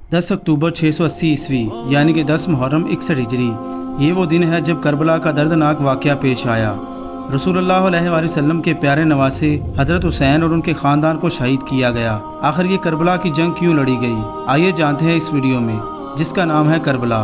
10 अक्टूबर 680 ईस्वी यानी कि 10 मुहर्रम 61 हिजरी। ये वो दिन है जब करबला का दर्दनाक वाक़या पेश आया। रसूलुल्लाह अलैहि वसल्लम के प्यारे नवासे हज़रत हुसैन और उनके ख़ानदान को शहीद किया गया। आखिर ये करबला की जंग क्यों लड़ी गई, आइए जानते हैं इस वीडियो में, जिसका नाम है करबला।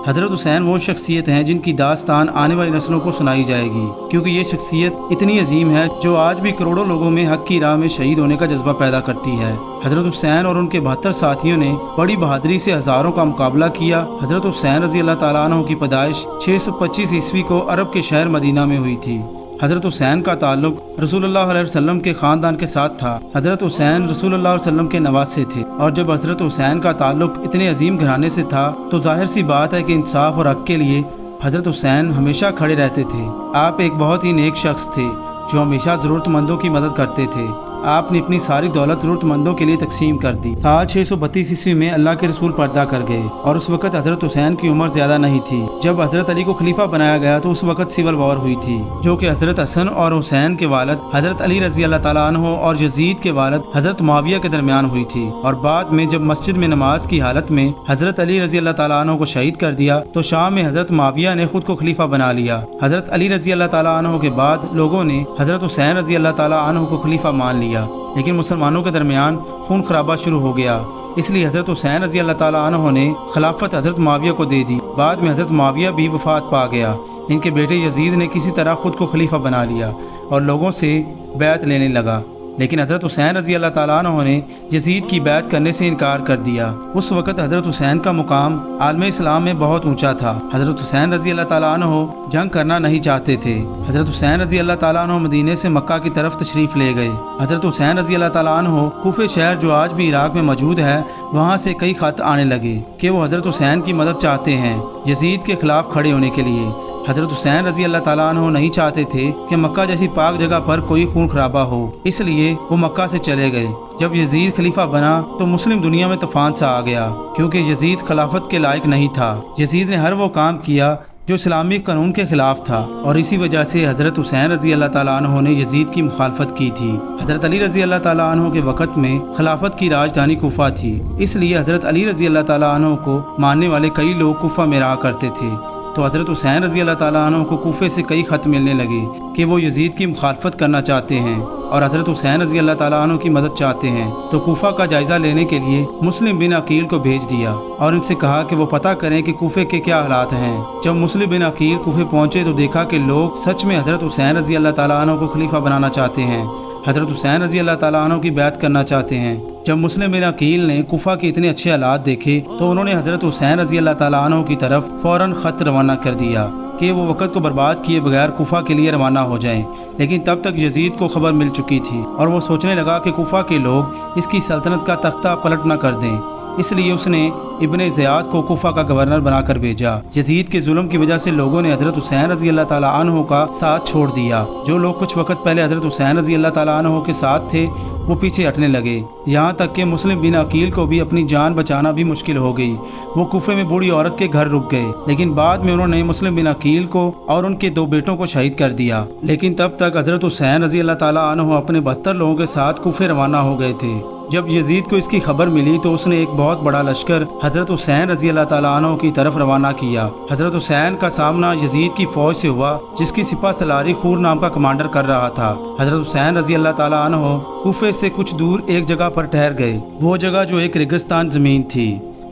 हज़रत हुसैन वो शख्सियत हैं जिनकी दास्तान आने वाली नस्लों को सुनाई जाएगी, क्योंकि ये शख्सियत इतनी अजीम है जो आज भी करोड़ों लोगों में हक़ की राह में शहीद होने का जज्बा पैदा करती है। हज़रत हुसैन और उनके 72 साथियों ने बड़ी बहादुरी से हज़ारों का मुकाबला किया। हज़रत हुसैन रज़ी अल्लाह ताला अन्हु की पैदाइश 625 ईस्वी को अरब के शहर मदीना में हुई थी। हज़रत हुसैन का ताल्लुक रसूलुल्लाह अलैहि वसल्लम के ख़ानदान के साथ था। हज़रत हुसैन रसूलुल्लाह अलैहि वसल्लम के नवासे थे, और जब हज़रत हुसैन का ताल्लुक इतने अजीम घराने से था तो जाहिर सी बात है कि इंसाफ और हक़ के लिए हज़रत हुसैन हमेशा खड़े रहते थे। आप एक बहुत ही नेक शख्स थे जो हमेशा ज़रूरतमंदों की मदद करते थे। आपने अपनी सारी दौलत ज़रूरतमंदों के लिए तकसीम कर दी। साल 632 ईस्वी में अल्लाह के रसूल पर्दा कर गए, और उस वक़्त हज़रत हुसैन की उम्र ज़्यादा नहीं थी। जब हज़रत अली को खलीफा बनाया गया तो उस वक़्त सिविल वॉर हुई थी, जो कि हज़रत हसन और हुसैन के वालिद हज़रत अली रज़ी अल्लाह ताला अन्हु और यजीद के वालिद हज़रत मुआविया के दरमियान हुई थी। और बाद में जब मस्जिद में नमाज की हालत में हज़रत अली रज़ी अल्लाह ताला अन्हु को शहीद कर दिया तो शाम में हज़रत मुआविया ने खुद को खलीफा बना लिया। हज़रत अली रज़ी अल्लाह ताला अन्हु के बाद लोगों ने हज़रत हुसैन रज़ी अल्लाह ताला अन्हु को खलीफा मान लिया, लेकिन मुसलमानों के दरमियान खून खराबा शुरू हो गया। इसलिए हज़रत हुसैन रज़ी अल्लाह ताला अन्हु ने खिलाफत हज़रत मुआविया को दे दी। बाद में हज़रत मुआविया भी वफ़ात पा गया। इनके बेटे यजीद ने किसी तरह खुद को खलीफा बना लिया और लोगों से बैत लेने लगा, लेकिन हज़रत हुसैन रज़ी अल्लाह ताला अन्हु ने यजीद की बैत करने से इनकार कर दिया। उस वक़्त हज़रत हुसैन का मुकाम आलम इस्लाम में बहुत ऊंचा था। हज़रत हुसैन रज़ी अल्लाह ताला अन्हु जंग करना नहीं चाहते थे। हज़रत हुसैन रज़ी अल्लाह ताला अन्हु मदीने से मक्का की तरफ तशरीफ़ ले गए। हज़रत हुसैन रज़ी अल्लाह ताला अन्हु कूफे शहर जो आज भी इराक में मौजूद है, वहाँ से कई ख़त आने लगे कि वो हज़रत हुसैन की मदद चाहते हैं यजीद के ख़िलाफ़ खड़े होने के लिए। हज़रत हुसैन रज़ी अल्लाह ताला अन्हु नहीं चाहते थे कि मक्का जैसी पाक जगह पर कोई खून खराबा हो, इसलिए वो मक्का से चले गए। जब यजीद खलीफा बना तो मुस्लिम दुनिया में तूफान सा आ गया, क्योंकि यजीद खिलाफत के लायक नहीं था। यजीद ने हर वो काम किया जो इस्लामी कानून के खिलाफ था, और इसी वजह से हज़रत हुसैन रज़ी अल्लाह ताला अन्हु ने यजीद की मुखालफत की थी। हज़रत अली रज़ी अल्लाह ताला अन्हु के वक़्त में खिलाफत की राजधानी कूफा थी, इसलिए हज़रत अली रज़ी अल्लाह ताला अन्हु को मानने वाले कई लोग कूफा में रहा करते थे। तो हज़रत हुसैन रज़ी अल्लाह ताला अन्हु को कूफे से कई ख़त मिलने लगे कि वो यजीद की मुखालफत करना चाहते हैं और हज़रत हुसैन रज़ी अल्लाह ताला अन्हु की मदद चाहते हैं। तो कूफा का जायज़ा लेने के लिए मुस्लिम बिन अकील को भेज दिया और इनसे कहा कि वो पता करें कि कूफे के क्या हालात हैं। जब मुस्लिम बिन अकील कूफे पहुँचे तो देखा कि लोग सच में हज़रत हुसैन रज़ी अल्लाह ताला अन्हु को खलीफा बनाना चाहते हैं, हज़रत हुसैन रज़ी अल्लाह ताला अन्हु की बैत करना चाहते हैं। जब मुस्लिम बिन अकील ने कुफा के इतने अच्छे हालात देखे तो उन्होंने हज़रत हुसैन रज़ी अल्लाह ताला अन्हु की तरफ फ़ौरन ख़त रवाना कर दिया कि वो वक़्त को बर्बाद किए बगैर कुफा के लिए रवाना हो जाएं। लेकिन तब तक यजीद को खबर मिल चुकी थी और वो सोचने लगा कि कुफा के लोग इसकी सल्तनत का तख्ता पलट न कर दें, इसलिए उसने इब्ने ज़ियाद को कुफा का गवर्नर बनाकर भेजा। यजीद के जुल्म की वजह से लोगों ने हज़रत हुसैन रज़ी अल्लाह ताला अन्हु का साथ छोड़ दिया। जो लोग कुछ वक़्त पहले हज़रत हुसैन रज़ी अल्लाह ताला अन्हु के साथ थे वो पीछे हटने लगे, यहाँ तक कि मुस्लिम बिन अकील को भी अपनी जान बचाना भी मुश्किल हो गई। वो कुफे में बूढ़ी औरत के घर रुक गए, लेकिन बाद में उन्होंने मुस्लिम बिन अकील को और उनके 2 बेटों को शहीद कर दिया। लेकिन तब तक हज़रत हुसैन रज़ी अल्लाह ताला अन्हु अपने 72 लोगों के साथ कुफे रवाना हो गए थे। जब यजीद को इसकी खबर मिली तो उसने एक बहुत बड़ा लश्कर हज़रत हुसैन रज़ी अल्लाह ताला अन्हु की तरफ रवाना किया। हज़रत हुसैन का सामना यजीद की फ़ौज से हुआ, जिसकी सिपा सलारी खूर नाम का कमांडर कर रहा था। हज़रत हुसैन रज़ी अल्लाह ताला अन्हु कूफे से कुछ दूर एक जगह पर ठहर गए। वो जगह जो एक रेगिस्तान ज़मीन थी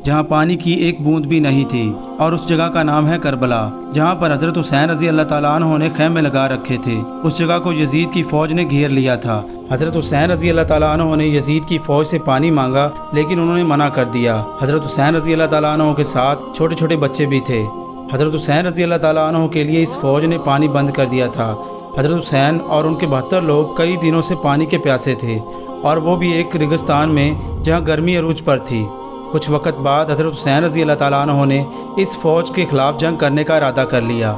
जहाँ पानी की एक बूंद भी नहीं थी, और उस जगह का नाम है करबला, जहाँ पर हज़रत हुसैन रज़ी अल्लाह ताला अन्हु ने खैमे लगा रखे थे। उस जगह को यजीद की फ़ौज ने घेर लिया था। हज़रत हुसैन रज़ी अल्लाह ताला अन्हु ने यजीद की फ़ौज से पानी मांगा, लेकिन उन्होंने मना कर दिया। हज़रत हुसैन रज़ी अल्लाह ताला अन्हु के साथ छोटे छोटे बच्चे भी थे। हज़रत हुसैन रज़ी अल्लाह ताला अन्हु के लिए इस फ़ौज ने पानी बंद कर दिया था। हज़रत हुसैन और उनके 72 लोग कई दिनों से पानी के प्यासे थे, और वो भी एक रेगिस्तान में जहाँ गर्मी अरूज पर थी। कुछ वक़्त बाद हज़रत हुसैन रज़ी अल्लाह ताला अन्हु ने इस फ़ौज के ख़िलाफ़ जंग करने का इरादा कर लिया।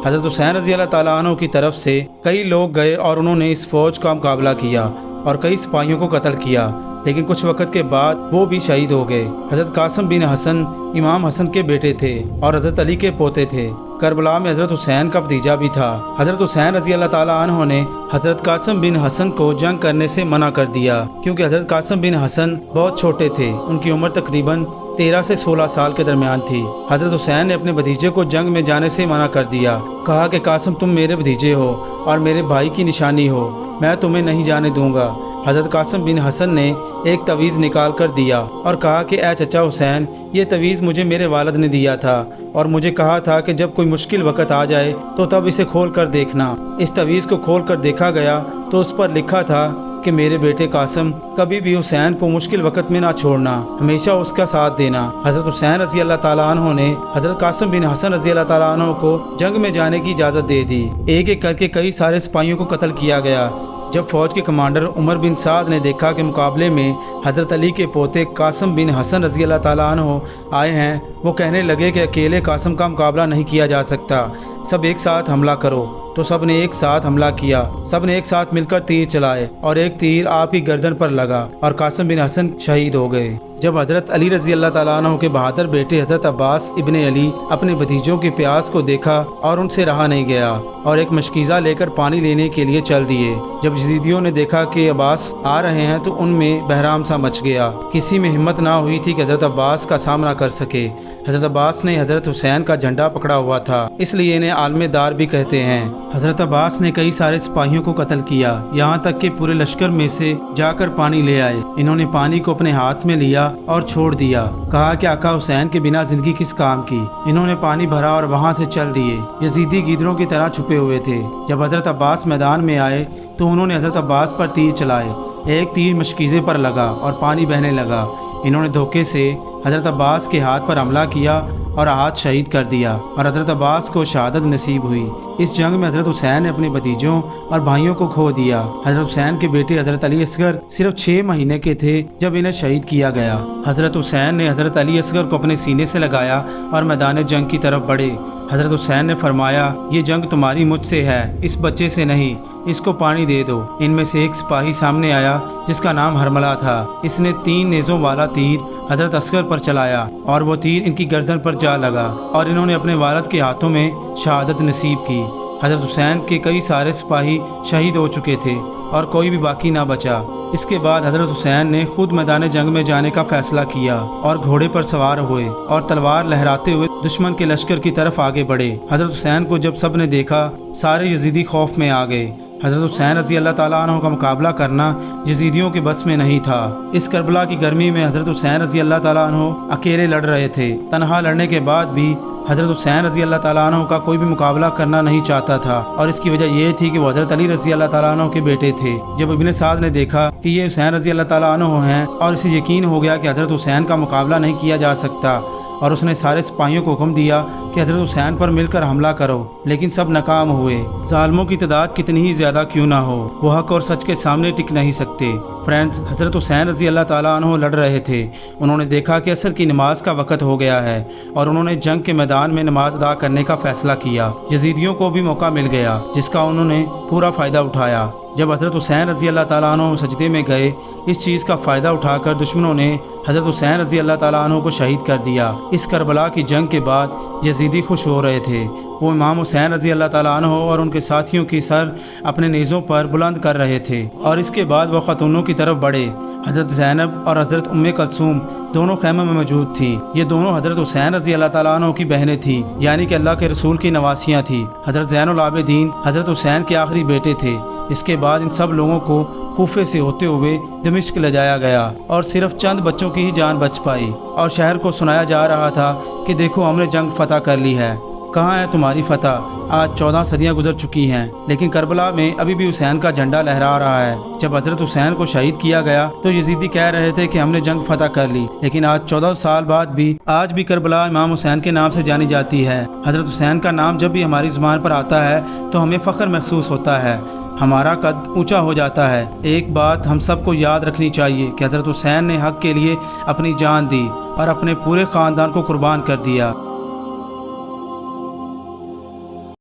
हज़रत हुसैन रज़ी अल्लाह ताला अन्हु की तरफ से कई लोग गए और उन्होंने इस फ़ौज का मुकाबला किया और कई सिपाहियों को कत्ल किया, लेकिन कुछ वक़्त के बाद वो भी शहीद हो गए। हज़रत कासिम बिन हसन इमाम हसन के बेटे थे और हज़रत अली के पोते थे। करबला में हज़रत हुसैन का भतीजा भी था। हज़रत हुसैन रज़ी अल्लाह ताला अन्हु ने हज़रत कासिम बिन हसन को जंग करने से मना कर दिया, क्योंकि हज़रत कासिम बिन हसन बहुत छोटे थे। उनकी उम्र तकरीबन 13 سے 16 سال کے درمیان تھی۔ حضرت حسین نے اپنے بھتیجے کو جنگ میں جانے سے منع کر دیا، کہا کہ قاسم تم میرے بھتیجے ہو اور میرے بھائی کی نشانی ہو، میں تمہیں نہیں جانے دوں گا۔ حضرت قاسم بن حسن نے ایک تعویذ نکال کر دیا اور کہا کہ اے چچا حسین، یہ تعویذ مجھے میرے والد نے دیا تھا اور مجھے کہا تھا کہ جب کوئی مشکل وقت آ جائے تو تب اسے کھول کر دیکھنا۔ اس تعویذ کو کھول کر دیکھا گیا تو اس پر لکھا تھا کہ میرے بیٹے قاسم، کبھی بھی حسین کو مشکل وقت میں نہ چھوڑنا، ہمیشہ اس کا ساتھ دینا۔ حضرت حسین رضی اللہ تعالیٰ عنہ نے حضرت قاسم بن حسن رضی اللہ تعالیٰ عنہ کو جنگ میں جانے کی اجازت دے دی۔ ایک ایک کر کے کئی سارے سپاہیوں کو قتل کیا گیا۔ جب فوج کے کمانڈر عمر بن سعد نے دیکھا کہ مقابلے میں حضرت علی کے پوتے قاسم بن حسن رضی اللہ تعالیٰ عنہ آئے ہیں، وہ کہنے لگے کہ اکیلے قاسم کا مقابلہ نہیں کیا جا سکتا، سب ایک ساتھ حملہ کرو۔ تو سب نے ایک ساتھ حملہ کیا، سب نے ایک ساتھ مل کر تیر چلائے اور ایک تیر آپ کی گردن پر لگا اور قاسم بن حسن شہید ہو گئے۔ جب حضرت علی رضی اللہ تعالیٰ عنہ کے بہادر بیٹے حضرت عباس ابن علی اپنے بھتیجوں کے پیاس کو دیکھا اور ان سے رہا نہیں گیا اور ایک مشکیزہ لے کر پانی لینے کے لیے چل دیے۔ جب یزیدیوں نے دیکھا کہ عباس آ رہے ہیں تو ان میں بحرام سا مچ گیا، کسی میں ہمت نہ ہوئی تھی کہ حضرت عباس کا سامنا کر سکے۔ حضرت عباس نے حضرت حسین کا جھنڈا پکڑا ہوا تھا، اس لیے انہیں عالم دار بھی کہتے ہیں۔ حضرت عباس نے کئی سارے سپاہیوں کو قتل کیا، یہاں تک کہ پورے لشکر میں سے جا کر پانی لے آئے۔ انہوں نے پانی کو اپنے ہاتھ میں لیا اور چھوڑ دیا، کہا کہ آقا حسین کے بنا زندگی کس کام کی۔ انہوں نے پانی بھرا اور وہاں سے چل دیے۔ یزیدی گیدڑوں کی طرح چھپے ہوئے تھے۔ جب حضرت عباس میدان میں آئے تو انہوں نے حضرت عباس پر تیر چلائے، ایک تیر مشکیزے پر لگا اور پانی بہنے لگا۔ انہوں نے دھوکے سے حضرت عباس کے ہاتھ پر حملہ کیا اور ہاتھ شہید کر دیا اور حضرت عباس کو شہادت نصیب ہوئی۔ اس جنگ میں حضرت حسین نے اپنے بھتیجوں اور بھائیوں کو کھو دیا۔ حضرت حسین کے بیٹے حضرت علی اصغر صرف 6 مہینے کے تھے جب انہیں شہید کیا گیا۔ حضرت حسین نے حضرت علی اصغر کو اپنے سینے سے لگایا اور میدان جنگ کی طرف بڑھے۔ حضرت حسین نے فرمایا، یہ جنگ تمہاری مجھ سے ہے، اس بچے سے نہیں، اس کو پانی دے دو۔ ان میں سے ایک سپاہی سامنے آیا جس کا نام ہرملہ تھا۔ اس نے 3 نیزوں والا تیر حضرت اصغر پر چلایا اور وہ تیر ان کی گردن پر جا لگا اور انہوں نے اپنے والد کے ہاتھوں میں شہادت نصیب کی۔ حضرت حسین کے کئی سارے سپاہی شہید ہو چکے تھے اور کوئی بھی باقی نہ بچا۔ اس کے بعد حضرت حسین نے خود میدان جنگ میں جانے کا فیصلہ کیا اور گھوڑے پر سوار ہوئے اور تلوار لہراتے ہوئے دشمن کے لشکر کی طرف آگے بڑھے۔ حضرت حسین کو جب سب نے دیکھا، سارے یزیدی خوف میں آ گئے۔ حضرت حسین رضی اللہ تعالیٰ عنہ کا مقابلہ کرنا یزیدیوں کے بس میں نہیں تھا۔ اس کربلا کی گرمی میں حضرت حسین رضی اللہ تعالیٰ عنہ اکیلے لڑ رہے تھے۔ تنہا لڑنے کے بعد بھی حضرت حسین رضی اللہ تعالیٰ عنہ کا کوئی بھی مقابلہ کرنا نہیں چاہتا تھا، اور اس کی وجہ یہ تھی کہ وہ حضرت علی رضی اللہ تعالیٰ عنہ کے بیٹے تھے۔ جب ابن سعد نے دیکھا کہ یہ حسین رضی اللہ تعالیٰ عنہ ہیں اور اسے یقین ہو گیا کہ حضرت حسین کا مقابلہ نہیں کیا جا سکتا، اور اس نے سارے سپاہیوں کو حکم دیا کہ حضرت حسین پر مل کر حملہ کرو، لیکن سب ناکام ہوئے۔ ظالموں کی تعداد کتنی ہی زیادہ کیوں نہ ہو، وہ حق اور سچ کے سامنے ٹک نہیں سکتے۔ فرینڈز، حضرت حسین رضی اللہ تعالیٰ عنہ لڑ رہے تھے۔ انہوں نے دیکھا کہ عصر کی نماز کا وقت ہو گیا ہے اور انہوں نے جنگ کے میدان میں نماز ادا کرنے کا فیصلہ کیا۔ یزیدیوں کو بھی موقع مل گیا جس کا انہوں نے پورا فائدہ اٹھایا۔ جب حضرت حسین رضی اللہ تعالیٰ عنہ سجدے میں گئے، اس چیز کا فائدہ اٹھا کر دشمنوں نے حضرت حسین رضی اللہ تعالیٰ عنہ کو شہید کر دیا۔ اس کربلا کی جنگ کے بعد یزیدی خوش ہو رہے تھے۔ وہ امام حسین رضی اللہ تعالیٰ عنہ اور ان کے ساتھیوں کی سر اپنے نیزوں پر بلند کر رہے تھے، اور اس کے بعد وہ خاتونوں کی طرف بڑھے۔ حضرت زینب اور حضرت ام کلثوم دونوں خیمے میں موجود تھیں۔ یہ دونوں حضرت حسین رضی اللہ تعالیٰ عنہ کی بہنیں تھیں، یعنی کہ اللہ کے رسول کی نواسیاں تھیں۔ حضرت زین العابدین حضرت حسین کے آخری بیٹے تھے۔ اس کے بعد ان سب لوگوں کو کوفے سے ہوتے ہوئے دمشق لے جایا گیا، اور صرف چند بچوں کی ہی جان بچ پائی، اور شہر کو سنایا جا رہا تھا کہ دیکھو ہم نے جنگ فتح کر لی ہے۔ کہاں ہے تمہاری فتح؟ آج 14 صدیاں گزر چکی ہیں، لیکن کربلا میں ابھی بھی حسین کا جھنڈا لہرا رہا ہے۔ جب حضرت حسین کو شہید کیا گیا تو یزیدی کہہ رہے تھے کہ ہم نے جنگ فتح کر لی، لیکن آج 14 سال بعد بھی آج بھی کربلا امام حسین کے نام سے جانی جاتی ہے۔ حضرت حسین کا نام جب بھی ہماری زبان پر آتا ہے تو ہمیں فخر محسوس ہوتا ہے، ہمارا قد اونچا ہو جاتا ہے۔ ایک بات ہم سب کو یاد رکھنی چاہیے کہ حضرت حسین نے حق کے لیے اپنی جان دی اور اپنے پورے خاندان کو قربان کر دیا۔